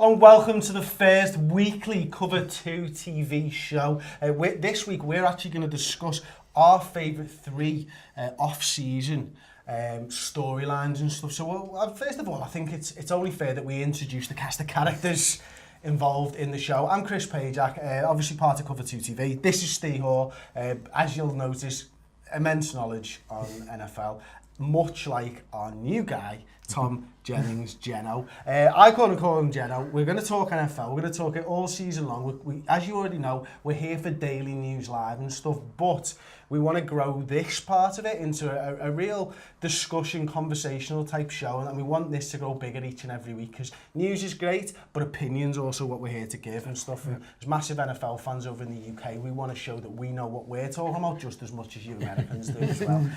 And welcome to the first weekly Cover 2 TV show. This week we're actually going to discuss our favourite three off-season storylines and stuff. So first of all, I think it's only fair that we introduce the cast of characters involved in the show. I'm Chris Pajak, obviously part of Cover 2 TV. This is Steve Hoare. As you'll notice, immense knowledge on NFL, much like our new guy, Tom Jennings, Jeno. I call him Jeno. We're going to talk NFL. We're going to talk it all season long. We, as you already know, we're here for daily news live and stuff, but we want to grow this part of it into a real discussion, conversational type show, and we want this to grow bigger each and every week, because news is great, but opinion's also what we're here to give and stuff. And as massive NFL fans over in the UK, we want to show that we know what we're talking about just as much as you Americans do as well.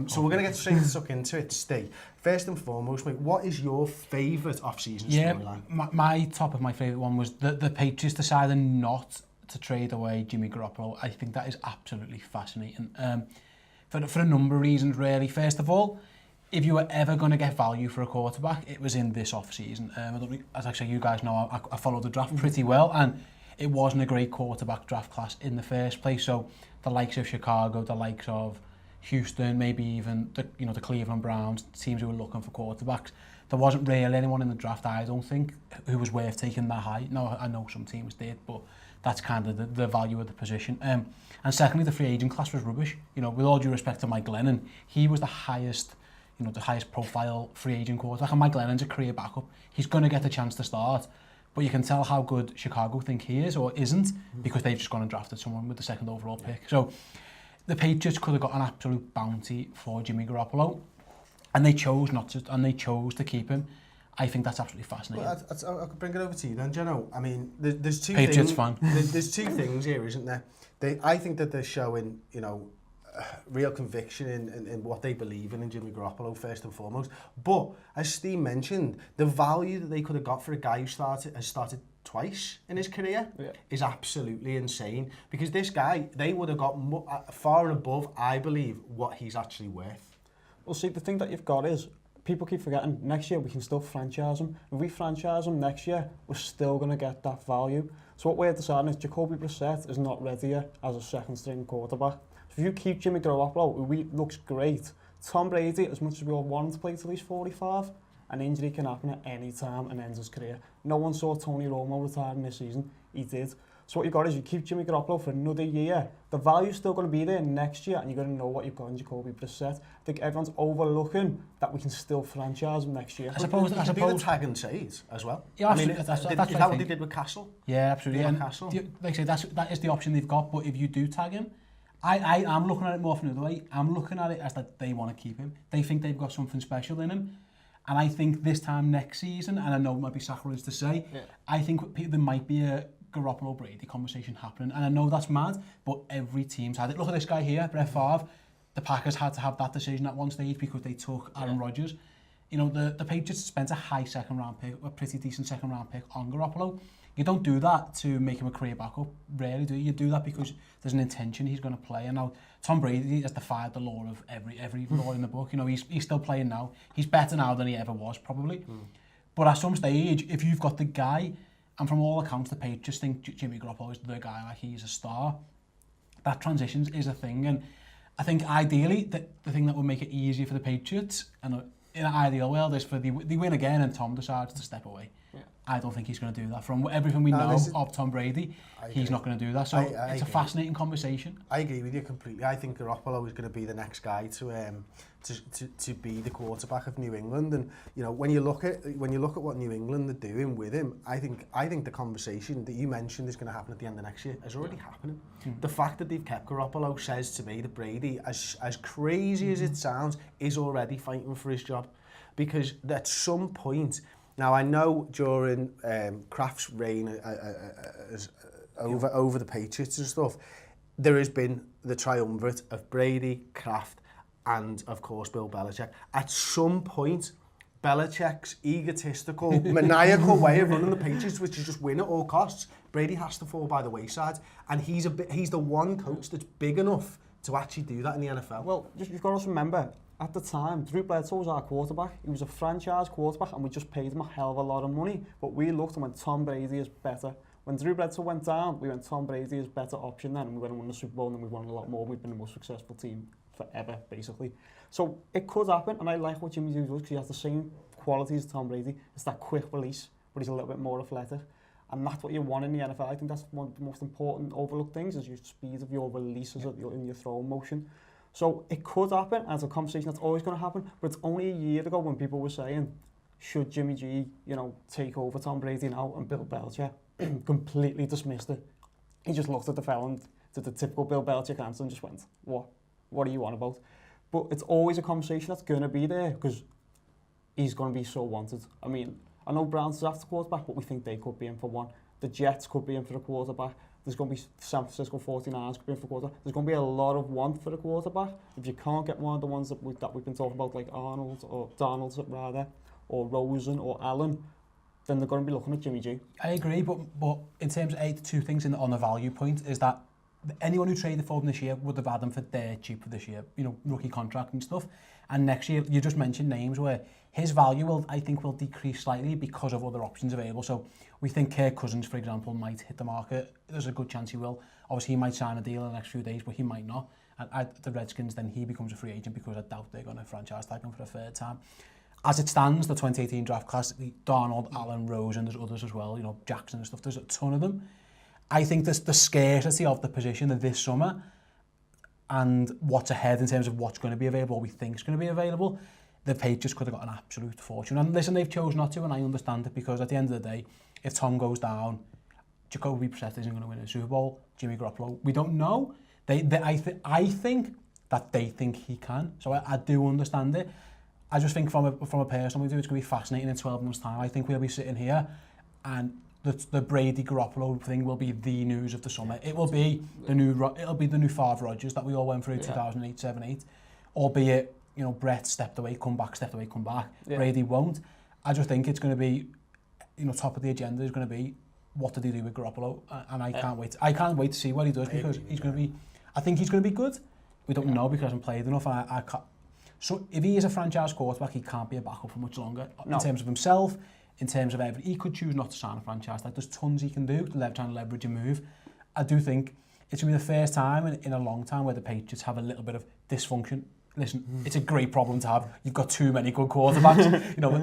So we're going to get straight stuck into it. Steve, first and foremost, mate, what is your favourite off-season storyline? My top of my favourite one was the Patriots decided not to trade away Jimmy Garoppolo. I think that is absolutely fascinating for a number of reasons, really. First of all, if you were ever going to get value for a quarterback, it was in this off-season. As actually you guys know, I followed the draft pretty well, and it wasn't a great quarterback draft class in the first place. So the likes of Chicago, the likes of Houston, maybe even the Cleveland Browns, teams who were looking for quarterbacks, there wasn't really anyone in the draft, I don't think, who was worth taking that high. No, I know some teams did, but that's kind of the value of the position. And secondly, the free agent class was rubbish. With all due respect to Mike Glennon, he was the highest profile free agent quarterback, and Mike Glennon's a career backup. He's going to get the chance to start, but you can tell how good Chicago think he is or isn't because they've just gone and drafted someone with the second overall pick. So the Patriots could have got an absolute bounty for Jimmy Garoppolo, and they chose not to, and they chose to keep him. I think that's absolutely fascinating. Well, I could bring it over to you then, Jeno. I mean, there's two Patriots things. fan. There's two things here, isn't there? I think that they're showing, real conviction in what they believe in Jimmy Garoppolo first and foremost. But as Steve mentioned, the value that they could have got for a guy who has started twice in his career is absolutely insane. Because this guy, they would have got far and above, I believe, what he's actually worth. Well, see, the thing that you've got is, people keep forgetting, next year we can still franchise him. If we franchise him next year, we're still going to get that value. So what we're deciding is Jacoby Brissett is not ready yet as a second-string quarterback. So if you keep Jimmy Garoppolo, who looks great, Tom Brady, as much as we all want him to play till he's 45, an injury can happen at any time and end his career. No one saw Tony Romo retiring this season. He did. So what you've got is you keep Jimmy Garoppolo for another year. The value's still going to be there next year, and you're going to know what you've got in Jacoby Brissett. I think everyone's overlooking that we can still franchise him next year. I suppose do the tag and trade as well. Yeah, I mean, that's is that what they did with Castle? Yeah, absolutely. And Castle. Like I say, that is the option they've got. But if you do tag him, I'm looking at it more from the other way. I'm looking at it as that they want to keep him. They think they've got something special in him. And I think this time next season, and I know it might be sacrilege to say, I think there might be a Garoppolo-Brady conversation happening. And I know that's mad, but every team's had it. Look at this guy here, Brett Favre. The Packers had to have that decision at one stage because they took Aaron Rodgers. The Patriots spent a high second-round pick, a pretty decent second-round pick on Garoppolo. You don't do that to make him a career backup, rarely do you? You do that because there's an intention he's going to play. And now Tom Brady has defied the law of every law in the book. He's still playing now. He's better now than he ever was, probably. But at some stage, if you've got the guy, and from all accounts, the Patriots think Jimmy Garoppolo is the guy, like he's a star, that transition is a thing. And I think ideally, the thing that would make it easier for the Patriots, and in an ideal world, is for they win again and Tom decides to step away. I don't think he's going to do that. From everything we know of Tom Brady, he's not going to do that. So it's a fascinating conversation. I agree with you completely. I think Garoppolo is going to be the next guy to be the quarterback of New England. And when you look at what New England are doing with him, I think the conversation that you mentioned is going to happen at the end of next year is already happening. The fact that they've kept Garoppolo says to me that Brady, as crazy as it sounds, is already fighting for his job, because at some point. Now, I know during Kraft's reign over the Patriots and stuff, there has been the triumvirate of Brady, Kraft, and, of course, Bill Belichick. At some point, Belichick's egotistical, maniacal way of running the Patriots, which is just win at all costs, Brady has to fall by the wayside. And he's the one coach that's big enough to actually do that in the NFL. Well, you've got to remember, at the time, Drew Bledsoe was our quarterback. He was a franchise quarterback and we just paid him a hell of a lot of money. But we looked and went, Tom Brady is better. When Drew Bledsoe went down, we went, Tom Brady is better option then. And we went and won the Super Bowl and we won a lot more. We've been the most successful team forever, basically. So it could happen, and I like what Jimmy G does because he has the same qualities as Tom Brady. It's that quick release, but he's a little bit more athletic. And that's what you want in the NFL. I think that's one of the most important overlooked things is your speed of your releases in your throw motion. So it could happen, and it's a conversation that's always going to happen, but it's only a year ago when people were saying, should Jimmy G, take over Tom Brady now, and Bill Belichick completely dismissed it. He just looked at the fella and did the typical Bill Belichick answer and just went, what are you on about? But it's always a conversation that's going to be there because he's going to be so wanted. I mean, I know Browns is after quarterback, but we think they could be in for one. The Jets could be in for a quarterback. There's going to be San Francisco 49ers could be in for a quarterback. There's going to be a lot of want for a quarterback. If you can't get one of the ones that we've been talking about, like Arnold or Donald rather, or Rosen or Allen, then they're going to be looking at Jimmy G. I agree, but in terms of two things on the value point is that anyone who traded for him this year would have had him for dirt cheap for this year, rookie contract and stuff. And next year, you just mentioned names where his value will decrease slightly because of other options available. So we think Kirk Cousins, for example, might hit the market. There's a good chance he will. Obviously, he might sign a deal in the next few days, but he might not. And the Redskins, then he becomes a free agent because I doubt they're going to franchise tag him for a third time. As it stands, the 2018 draft class, Donald, Allen, Rosen, there's others as well, Jackson and stuff, there's a ton of them. I think there's the scarcity of the position of this summer and what's ahead in terms of what's going to be available, what we think is going to be available. The Patriots could have got an absolute fortune. And listen, they've chosen not to, and I understand it, because at the end of the day, if Tom goes down, Jacoby Brissett isn't going to win a Super Bowl, Jimmy Garoppolo, we don't know. I think that they think he can, so I do understand it. I just think from a personal point of view, it's going to be fascinating in 12 months' time. I think we'll be sitting here and the Brady Garoppolo thing will be the news of the summer. It will be the new Favre Rodgers that we all went through 2008, 7, 8. Albeit, Brett stepped away, come back. Yeah. Brady won't. I just think it's going to be, top of the agenda is going to be what did he do with Garoppolo, and I can't wait. I can't wait to see what he does because he's going to be. I think he's going to be good. We don't know because he hasn't played enough. And I can't. So if he is a franchise quarterback, he can't be a backup for much longer. No. In terms of himself, in terms of everything, he could choose not to sign a franchise. There's tons he can do, trying to leverage a move. I do think it's going to be the first time in a long time where the Patriots have a little bit of dysfunction. Listen, it's a great problem to have. You've got too many good quarterbacks.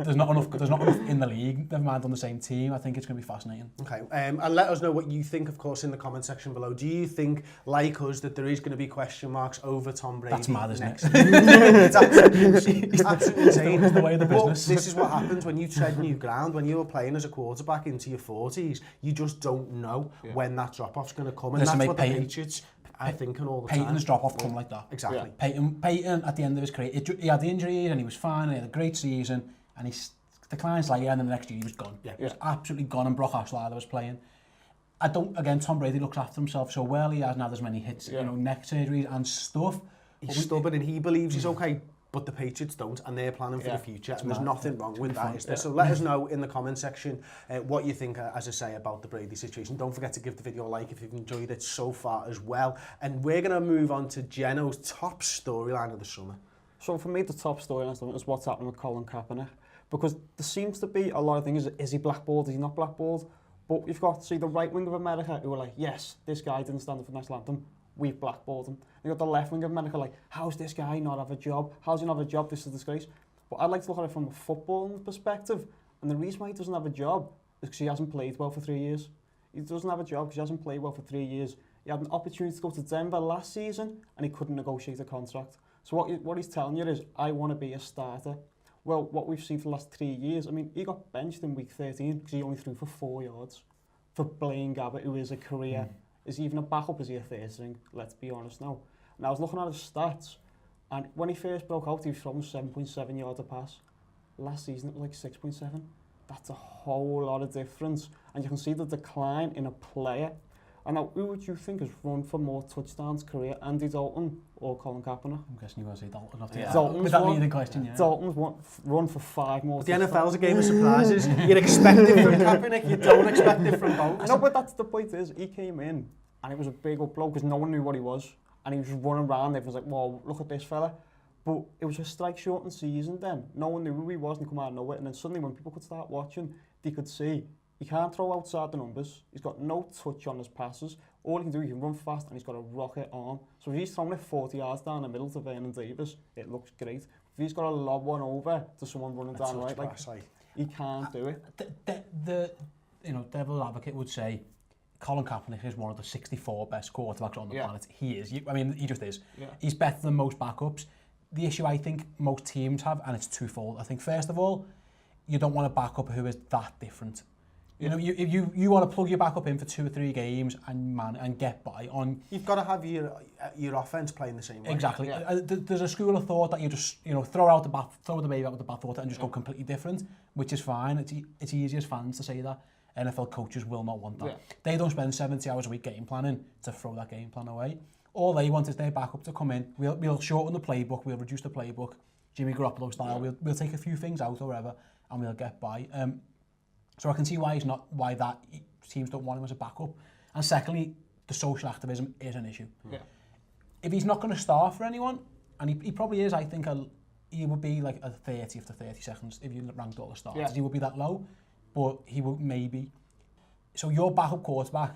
There's not enough in the league. Never mind on the same team. I think it's going to be fascinating. Okay, and let us know what you think, of course, in the comment section below. Do you think, like us, that there is going to be question marks over Tom Brady? That's mad, isn't it? It's absolutely insane. It's the way of the business. But this is what happens when you tread new ground. When you're playing as a quarterback into your 40s, you just don't know when that drop-off's going to come. And that's what the Patriots... I think all the time. Peyton's drop-off come like that. Exactly. Yeah. Peyton, at the end of his career, he had the injuries and he was fine and he had a great season and he declined slightly and then the next year he was gone. Yeah. He was absolutely gone and Brock Osweiler was playing. Tom Brady looks after himself so well. He hasn't had as many hits, neck surgeries and stuff. He's stubborn and he believes he's okay. But the Patriots don't, and they're planning for the future, and there's nothing wrong with that, is there? So let us know in the comment section what you think, as I say, about the Brady situation. Don't forget to give the video a like if you've enjoyed it so far as well. And we're going to move on to Geno's top storyline of the summer. So for me, the top storyline is what's happening with Colin Kaepernick. Because there seems to be a lot of things, is he blackballed, is he not blackballed? But you've got to see the right wing of America who are like, yes, this guy didn't stand up for the national anthem. We've blackballed him. You've got the left wing of America like, how's this guy not have a job? How's he not have a job? This is a disgrace. But I'd like to look at it from a footballing perspective. And the reason why he doesn't have a job is because he hasn't played well for 3 years. He doesn't have a job because he hasn't played well for 3 years. He had an opportunity to go to Denver last season and he couldn't negotiate a contract. So what he's telling you is, I want to be a starter. Well, what we've seen for the last 3 years, I mean, he got benched in week 13 because he only threw for 4 yards. For Blaine Gabbert, who is a career... Is he even a backup? Is he a first string? Let's be honest now. And I was looking at his stats, and when he first broke out, he was throwing 7.7 yards a pass. Last season, it was like 6.7. That's a whole lot of difference. And you can see the decline in a player. And now, who would you think has run for more touchdowns career, Andy Dalton or Colin Kaepernick? I'm guessing you're going to say Dalton. Dalton's that the question, yeah. Dalton's run for 5 more. But the NFL's a game of surprises. You'd expect it from Kaepernick, you don't expect it from both. No, but that's the point is, he came in and it was a big up blow because no one knew what he was. And he was running around, everyone's like, well, look at this fella. But it was a strike-shortened season then. No one knew who he was and he come out of nowhere. And then suddenly when people could start watching, they could see he can't throw outside the numbers. He's got no touch on his passes. All he can do, he can run fast and he's got a rocket arm. So if he's throwing it 40 yards down the middle to Vernon Davis, it looks great. If he's got to lob one over to someone running down the right, he can't do it. The devil's advocate would say Colin Kaepernick is one of the 64 best quarterbacks on the planet. He is. He just is. Yeah. He's better than most backups. The issue I think most teams have, and it's twofold. I think first of all, you don't want a backup who is that different. If you want to plug your backup in for 2 or 3 games and get by on, you've got to have your offense playing the same way. Exactly. Yeah. There's a school of thought that you just throw the baby out with the bathwater and just go completely different, which is fine. It's easy as fans to say that. NFL coaches will not want that. Yeah. They don't spend 70 hours a week game planning to throw that game plan away. All they want is their backup to come in. We'll shorten the playbook. We'll reduce the playbook, Jimmy Garoppolo style. Yeah. We'll take a few things out or whatever, and we'll get by. So I can see why teams don't want him as a backup. And secondly, the social activism is an issue. Yeah. If he's not going to start for anyone, and he probably is, I think he would be like a 30 after 30 seconds if you ranked all the starters. Yeah. He would be that low, but he would maybe. So your backup quarterback,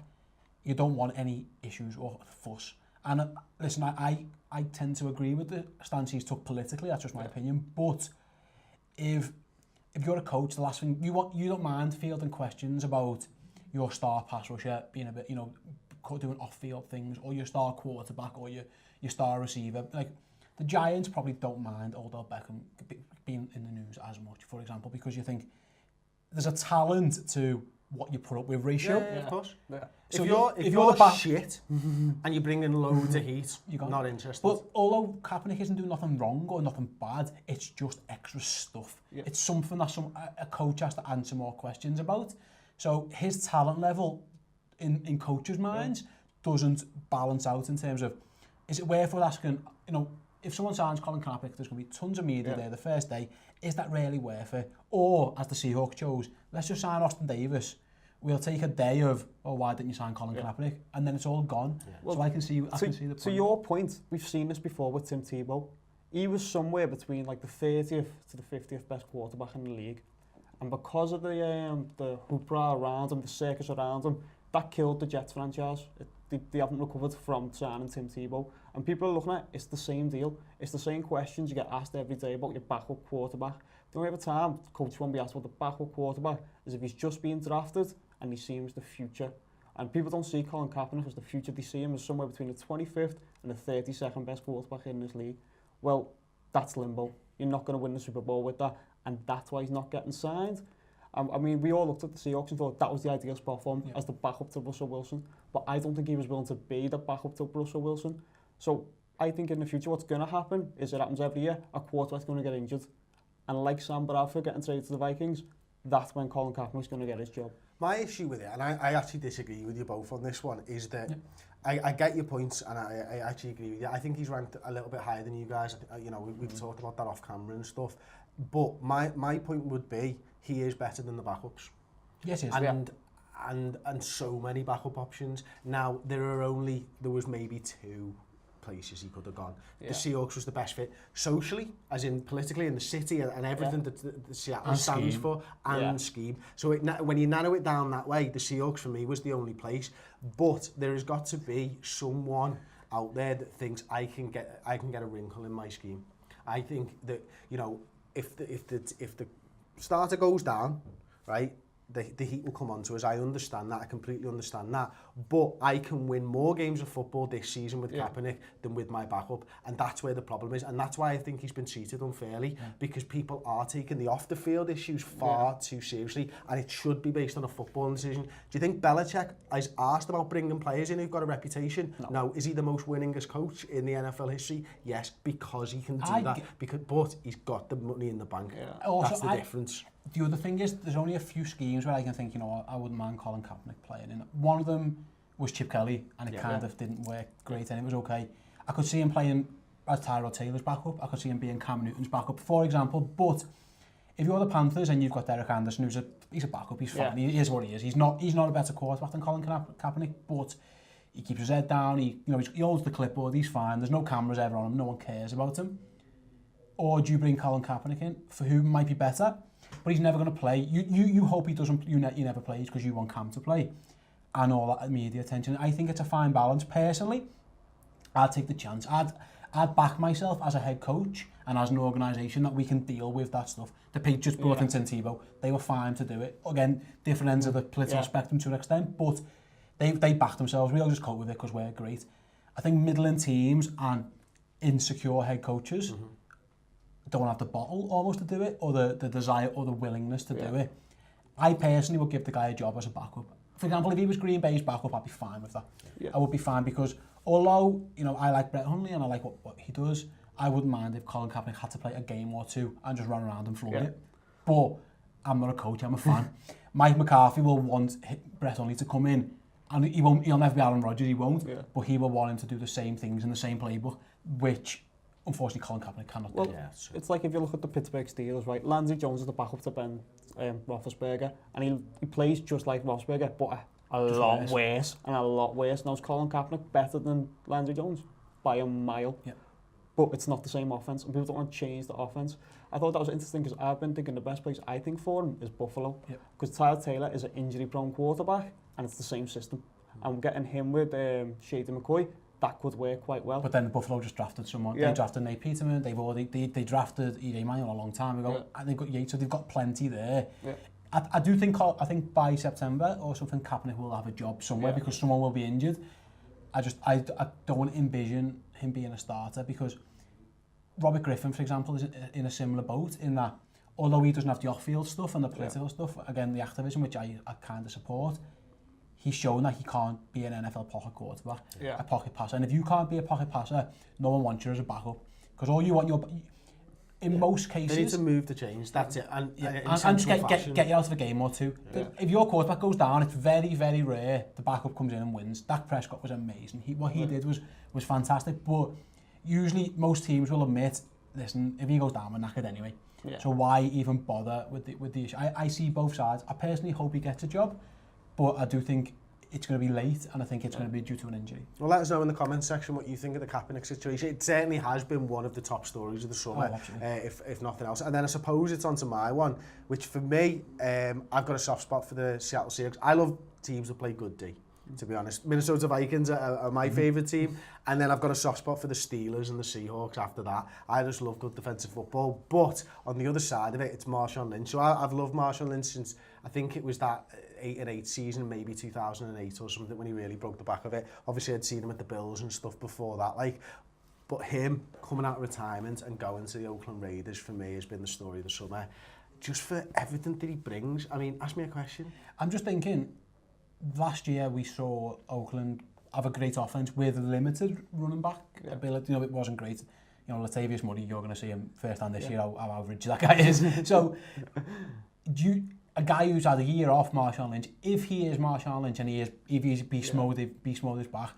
you don't want any issues or fuss. And listen, I tend to agree with the stance he's took politically. That's just my opinion. But if you're a coach, the last thing you don't mind fielding questions about your star pass rusher being a bit, doing off-field things, or your star quarterback, or your star receiver. Like the Giants probably don't mind Odell Beckham being in the news as much, for example, because you think there's a talent to what you put up with ratio. Yeah, of course. Yeah. So if you're shit and you bring in loads of heat, you're not interested. But although Kaepernick isn't doing nothing wrong or nothing bad, it's just extra stuff. Yeah. It's something that a coach has to answer more questions about. So his talent level in coaches' minds doesn't balance out in terms of, is it worth asking, if someone signs Colin Kaepernick, there's going to be tons of media there the first day. Is that really worth it? Or, as the Seahawks chose, let's just sign Austin Davis. We'll take a day of, why didn't you sign Colin Kaepernick? And then it's all gone. Yeah. Well, so I can see the point. To your point, we've seen this before with Tim Tebow. He was somewhere between like the 30th to the 50th best quarterback in the league. And because of the hoopla around him, the circus around him, that killed the Jets franchise. They haven't recovered from signing Tim Tebow. And people are looking at it's the same deal. It's the same questions you get asked every day about your backup quarterback. The only other time coach won't be asked about the backup quarterback is if he's just been drafted and he seems the future. And people don't see Colin Kaepernick as the future. They see him as somewhere between the 25th and the 32nd best quarterback in this league. Well, that's limbo. You're not going to win the Super Bowl with that. And that's why he's not getting signed. We all looked at the Seahawks and thought that was the ideal spot for him as the backup to Russell Wilson. But I don't think he was willing to be the backup to Russell Wilson. So I think in the future what's going to happen is it happens every year. A quarterback's going to get injured. And like Sam Bradford getting traded to the Vikings, that's when Colin Kaepernick's going to get his job. My issue with it, and I actually disagree with you both on this one, is that I get your points and I actually agree with you. I think he's ranked a little bit higher than you guys. We've talked about that off camera and stuff. But my point would be he is better than the backups. Yes, he is. And so many backup options. Now there was maybe 2 places he could have gone. Yeah. The Seahawks was the best fit socially, as in politically, in the city and everything that the Seattle stands for, and scheme. So when you narrow it down that way, the Seahawks for me was the only place. But there has got to be someone out there that thinks I can get a wrinkle in my scheme. I think that if the starter goes down, right, the heat will come onto us. I understand that. I completely understand that. But I can win more games of football this season with Kaepernick than with my backup. And that's where the problem is. And that's why I think he's been treated unfairly, because people are taking the off-the-field issues far too seriously. And it should be based on a football decision. Do you think Belichick is asked about bringing players in who've got a reputation? No. Is he the most winningest coach in the NFL history? Yes, because he can do that. But he's got the money in the bank. Yeah. Also, that's the difference. The other thing is, there's only a few schemes where I can think, I wouldn't mind Colin Kaepernick playing in. One of them was Chip Kelly, and it kind of didn't work great, and it was okay. I could see him playing as Tyrod Taylor's backup. I could see him being Cam Newton's backup, for example. But if you're the Panthers and you've got Derek Anderson, he's a backup, he's fine. He is what he is. He's not a better quarterback than Colin Kaepernick, but he keeps his head down. He holds the clipboard. He's fine. There's no cameras ever on him. No one cares about him. or do you bring Colin Kaepernick in, for who might be better, but he's never going to play. You hope he doesn't. You never plays because you want Cam to play, and all that media attention. I think it's a fine balance. Personally, I'd take the chance. I'd back myself as a head coach and as an organisation that we can deal with that stuff. The Patriots brought in Tim Tebow. They were fine to do it. Again, different ends of the political spectrum to an extent, but they backed themselves. We'll just cope with it because we're great. I think middling teams and insecure head coaches don't have the bottle almost to do it, or the desire or the willingness to do it. I personally would give the guy a job as a backup. For example, if he was Green Bay's backup, I'd be fine with that. Yeah. I would be fine because although, I like Brett Hundley and I like what he does, I wouldn't mind if Colin Kaepernick had to play a game or two and just run around and floor it. But I'm not a coach, I'm a fan. Mike McCarthy will want Brett Hundley to come in, and he'll never be Aaron Rodgers, he won't, but he will want him to do the same things in the same playbook, which unfortunately Colin Kaepernick cannot do. Yeah, it's like if you look at the Pittsburgh Steelers, right? Landry Jones is the backup to Ben Roethlisberger, and he plays just like Roethlisberger, but a lot worse. Now is Colin Kaepernick better than Landry Jones by a mile? Yeah. But it's not the same offense, and people don't want to change the offense. I thought that was interesting because I've been thinking the best place I think for him is Buffalo, because Tyler Taylor is an injury-prone quarterback, and it's the same system. And getting him with Shady McCoy, that could work quite well. But then Buffalo just drafted someone. They drafted Nate Peterman. They drafted E.J. Manuel a long time ago, and they've got Yates, so they've got plenty there. Yeah. I think by September or something, Kaepernick will have a job somewhere because someone will be injured. I don't envision him being a starter because Robert Griffin, for example, is in a similar boat in that although he doesn't have the off-field stuff and the political stuff, again, the activism, which I kind of support, he's shown that he can't be an NFL pocket quarterback, a pocket passer. And if you can't be a pocket passer, no one wants you as a backup. Because all you want, in most cases... They need to move the change, that's it. And just get you out of a game or two. Yeah. If your quarterback goes down, it's very, very rare the backup comes in and wins. Dak Prescott was amazing. What he did was fantastic. But usually most teams will admit, listen, if he goes down, we're knackered anyway. Yeah. So why even bother with the issue? I see both sides. I personally hope he gets a job, but I do think it's going to be late, and I think it's going to be due to an injury. Well, let us know in the comments section what you think of the Kaepernick situation. It certainly has been one of the top stories of the summer, if nothing else. And then I suppose it's on to my one, which for me, I've got a soft spot for the Seattle Seahawks. I love teams that play good D, to be honest. Minnesota Vikings are my favourite team, and then I've got a soft spot for the Steelers and the Seahawks after that. I just love good defensive football, but on the other side of it, it's Marshawn Lynch. So I've loved Marshawn Lynch since, I think it was that 8-8 season, maybe 2008 or something, when he really broke the back of it. Obviously, I'd seen him at the Bills and stuff before that, but him coming out of retirement and going to the Oakland Raiders, for me, has been the story of the summer. Just for everything that he brings. I mean, ask me a question. I'm just thinking, last year we saw Oakland have a great offense with limited running back ability. It wasn't great. Latavius Murray, you're going to see him first hand this year, how average that guy is. So, a guy who's had a year off Marshawn Lynch, if he is Marshawn Lynch and if he's beast mode is back,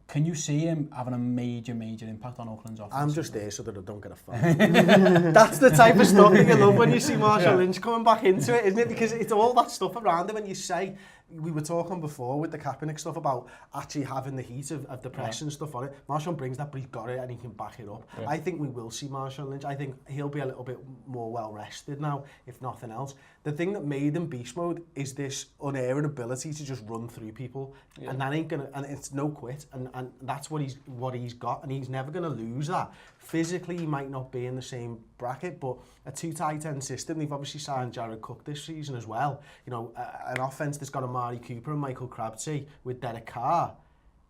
can you see him having a major impact on Oakland's offense? I'm just there so that I don't get a phone. That's the type of stuff that you love when you see Marshawn Lynch coming back into it, isn't it? Because it's all that stuff around him, and you say, we were talking before with the Kaepernick stuff about actually having the heat of the press and stuff on it. Marshawn brings that, but he's got it and he can back it up. I think we will see Marshawn Lynch. I think he'll be a little bit more well-rested now, if nothing else. The thing that made him beast mode is this unerring ability to just run through people, and that ain't gonna, and it's no quit, and that's what he's got, and he's never gonna lose that. Physically, he might not be in the same bracket, but a two tight end system. They've obviously signed Jared Cook this season as well. An offense that's got Amari Cooper and Michael Crabtree with Derek Carr.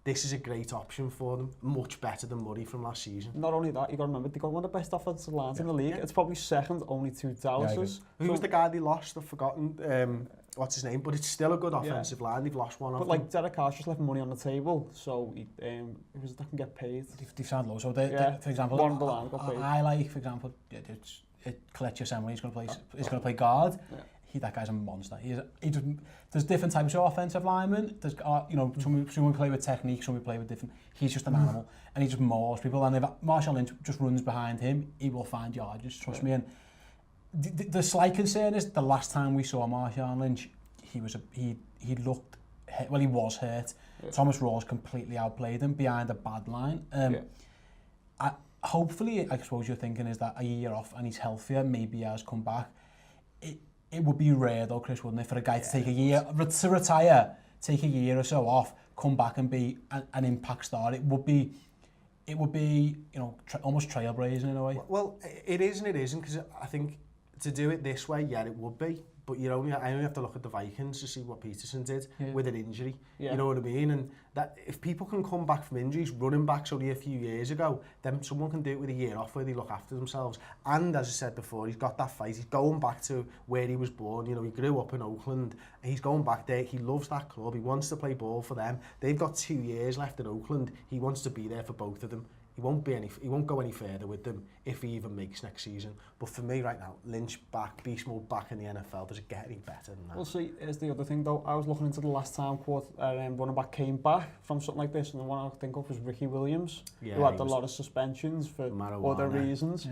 This is a great option for them, much better than Murray from last season. Not only that, you got to remember, they got one of the best offensive lines in the league. It's probably second only to Dallas's. Who was the guy they lost? I've forgotten what's his name, but it's still a good offensive line. They've lost one of them. But Derek Carr's just left money on the table, so who was it that can get paid? They've signed low. So for example, one of the line got paid. I like, for example, Kelechi Osemele. He's going to play guard. That guy's a monster. There's different types of offensive linemen. There's some play with technique, some play with different. He's just an animal, and he just mauls people. And if Marshawn Lynch just runs behind him, he will find yards. Trust me. And the slight concern is the last time we saw Marshawn Lynch, he was hurt. Thomas Rawls completely outplayed him behind a bad line. hopefully, I suppose you're thinking is that a year off and he's healthier, maybe he has come back. It would be rare though, Chris, wouldn't it, for a guy to take a year, to retire, take a year or so off, come back and be an impact star. It would be, you know, almost trailblazing in a way. Well, it is and it isn't, because I think to do it this way, yeah, it would be. But I only have to look at the Vikings to see what Peterson did with an injury. Yeah. You know what I mean? And that if people can come back from injuries, running backs only a few years ago, then someone can do it with a year off where they look after themselves. And as I said before, he's got that fight. He's going back to where he was born. You know, he grew up in Oakland. He's going back there. He loves that club. He wants to play ball for them. They've got 2 years left in Oakland. He wants to be there for both of them. He won't go any further with them if he even makes next season. But for me right now, Lynch back, beast mode back in the NFL. Does it get any better than that? Well, see, here's the other thing though. I was looking into the last time running back came back from something like this, and the one I think of was Ricky Williams, who had a lot of suspensions for other reasons. Yeah.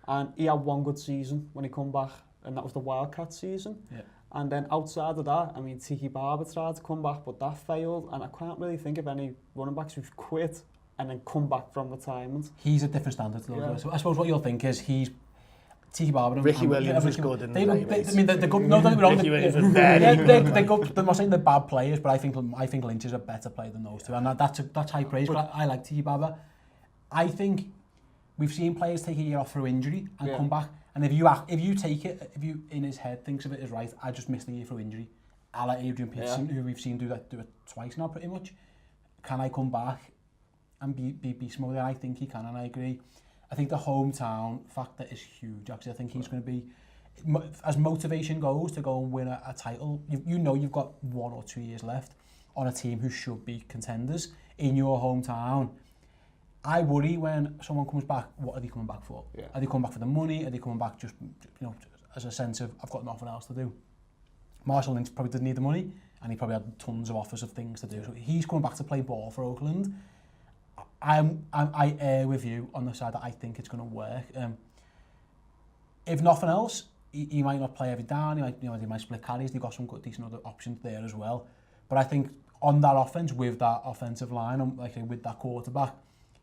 And he had one good season when he come back, and that was the Wildcat season. Yeah. And then outside of that, I mean, Tiki Barber tried to come back, but that failed, and I can't really think of any running backs who've quit and then come back from retirement. He's a different standard to those guys. So I suppose what you'll think is he's Tiki Barber. Ricky Williams was good in the I mean, they're good. No, don't get me wrong. Ricky Williams was very good. They're good. I'm not saying they're bad players, but I think Lynch is a better player than those two, and that's high praise. But I like Tiki Barber. I think we've seen players take a year off through injury and come back. And if you take it, if you in his head thinks of it as right, I just missed a year through injury. I like Adrian Peterson, who we've seen do it twice now, pretty much. Can I come back and be beast mode? I think he can, and I agree. I think the hometown factor is huge. Actually, I think he's going to be, as motivation goes to go and win a title, you know you've got 1 or 2 years left on a team who should be contenders in your hometown. I worry when someone comes back, what are they coming back for? Yeah. Are they coming back for the money? Are they coming back just, you know, as a sense of, I've got nothing else to do? Marshawn Lynch probably didn't need the money, and he probably had tons of offers of things to do. So he's coming back to play ball for Oakland. I err with you on the side that I think it's going to work. If nothing else, he might not play every down. He might split carries. They've got some good, decent other options there as well. But I think on that offense, with that offensive line, with that quarterback,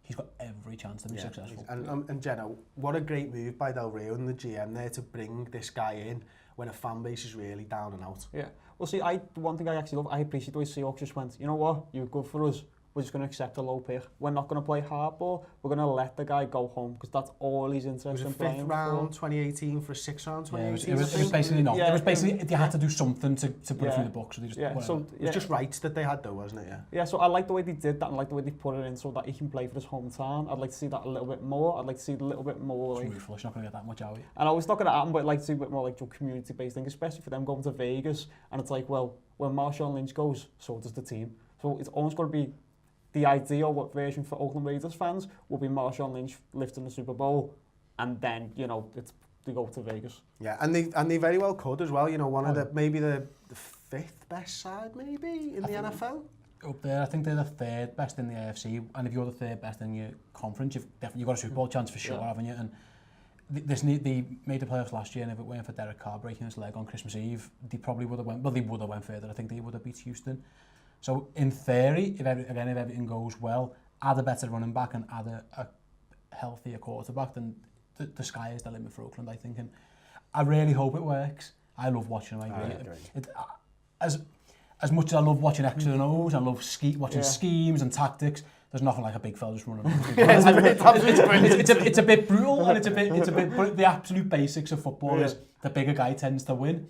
he's got every chance to be successful. And Jenna, what a great move by Del Rio and the GM there to bring this guy in when a fan base is really down and out. Yeah. Well, see, one thing I actually love, I appreciate the way Seahawks just went, you know what, you're good for us. We're just going to accept a low pick. We're not going to play hardball. We're going to let the guy go home because that's all he's interested in playing. It was a 5th round 2018 for a 6th round 2018. It was basically not. Yeah, it was basically they had to do something to put it through the books. So they just it was just rights that they had though, wasn't it? Yeah. So I like the way they did that and like the way they put it in so that he can play for his hometown. I'd like to see that a little bit more. I'd like to see a little bit more. It's ruthless. Not going to get that much out of it. I know it's not going to happen, but I'd like to see a bit more like community-based thing, especially for them going to Vegas. And it's like, well, when Marshawn Lynch goes, so does the team. So it's almost going to be the ideal version for Oakland Raiders fans will be Marshawn Lynch lifting the Super Bowl, and then they go to Vegas. Yeah, and they very well could as well. You know, one of the maybe the 5th best side maybe in the NFL. Up there, I think they're the 3rd best in the AFC, and if you're the 3rd best in your conference, you've got a Super Bowl chance for sure, haven't you? And they made the playoffs last year, and if it weren't for Derek Carr breaking his leg on Christmas Eve, they probably would have went. Well, they would have went further. I think they would have beat Houston. So in theory, if everything goes well, add a better running back and add a healthier quarterback, then the sky is the limit for Oakland, I think. And I really hope it works. I love watching them. I agree. As much as I love watching X's and O's, I love watching schemes and tactics. There's nothing like a big fella just running. It's a bit brutal, and it's a bit. But the absolute basics of football is the bigger guy tends to win.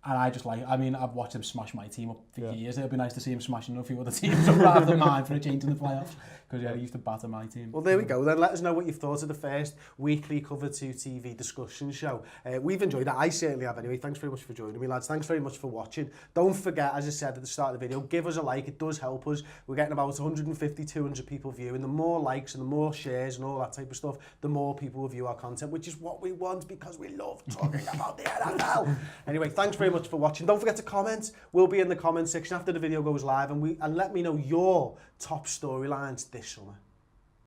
And I've watched him smash my team up for years. It'd be nice to see him smashing a few other teams up rather than mine for a change in the playoffs. Because he used to batter my team. Well, there we go. Then let us know what you've thought of the first weekly Cover 2 TV discussion show. We've enjoyed that. I certainly have anyway. Thanks very much for joining me, lads. Thanks very much for watching. Don't forget, as I said at the start of the video, give us a like. It does help us. We're getting about 150, 200 people viewing. The more likes and the more shares and all that type of stuff, the more people will view our content, which is what we want because we love talking about the NFL. Anyway, thanks very much for watching. Don't forget to comment. We'll be in the comment section after the video goes live, and let me know your top storylines this summer.